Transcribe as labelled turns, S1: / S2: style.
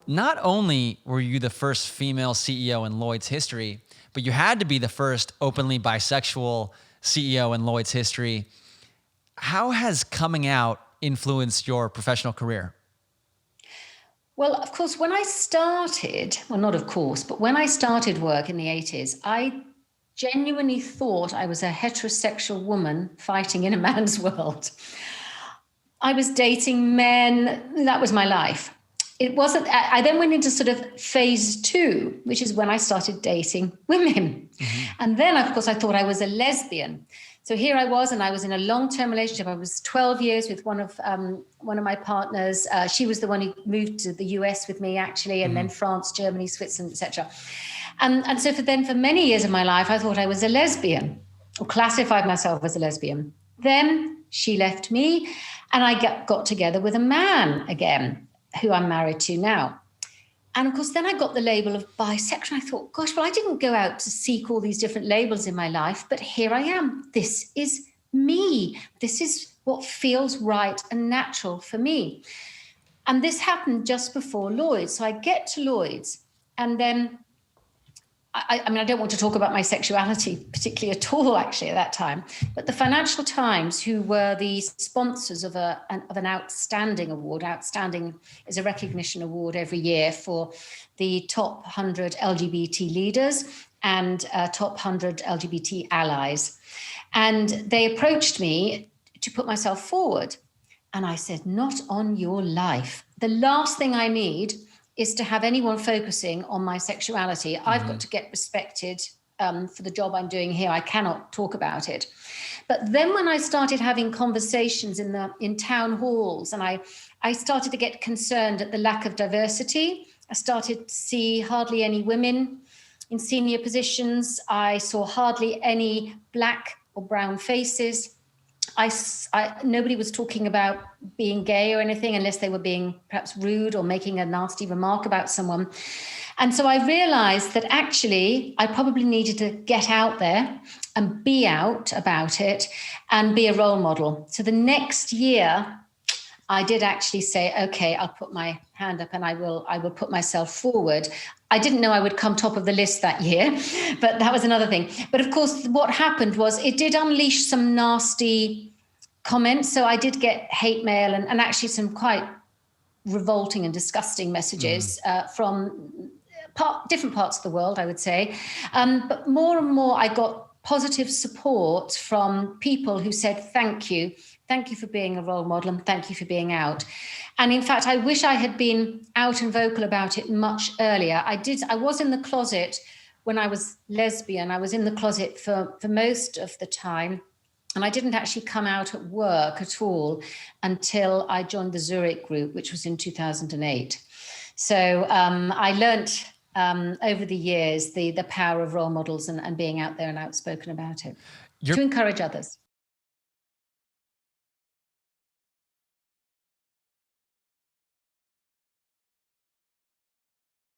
S1: not only were you the first female CEO in Lloyd's history, but you had to be the first openly bisexual CEO in Lloyd's history. How has coming out influenced your professional career?
S2: Well, of course, when I started, well, not of course, but when I started work in the 80s, I genuinely thought I was a heterosexual woman fighting in a man's world. I was dating men. That was my life. It wasn't, I then went into sort of phase two, which is when I started dating women.
S1: Mm-hmm.
S2: And then, of course, I thought I was a lesbian. So here I was, and I was in a long-term relationship. I was 12 years with one of my partners. She was the one who moved to the US with me, actually, and then France, Germany, Switzerland, etc. And so for many years of my life, I thought I was a lesbian, or classified myself as a lesbian. Then she left me, and I got together with a man again, who I'm married to now. And of course, then I got the label of bisexual. I thought, gosh, well, I didn't go out to seek all these different labels in my life, but here I am. This is me. This is what feels right and natural for me. And this happened just before Lloyd's. So I get to Lloyd's, and then I mean, I don't want to talk about my sexuality particularly at all, actually, at that time. But the Financial Times, who were the sponsors of an outstanding award, outstanding is a recognition award every year for the top 100 LGBT leaders and top 100 LGBT allies. And they approached me to put myself forward. And I said, not on your life. The last thing I need is to have anyone focusing on my sexuality. I've got to get respected for the job I'm doing here. I cannot talk about it. But then when I started having conversations in town halls, and I started to get concerned at the lack of diversity, I started to see hardly any women in senior positions. I saw hardly any black or brown faces. Nobody was talking about being gay or anything unless they were being perhaps rude or making a nasty remark about someone. And so I realized that actually I probably needed to get out there and be out about it and be a role model. So the next year, I did actually say, okay, I'll put my hand up and I will put myself forward. I didn't know I would come top of the list that year, but that was another thing. But of course, what happened was it did unleash some nasty comments. So I did get hate mail and actually some quite revolting and disgusting messages from different parts of the world, I would say. But more and more, I got positive support from people who said, thank you. Thank you for being a role model and thank you for being out. And in fact, I wish I had been out and vocal about it much earlier. I was in the closet when I was lesbian. I was in the closet for most of the time. And I didn't actually come out at work at all until I joined the Zurich group, which was in 2008. So I learnt over the years the power of role models and being out there and outspoken about it to encourage others.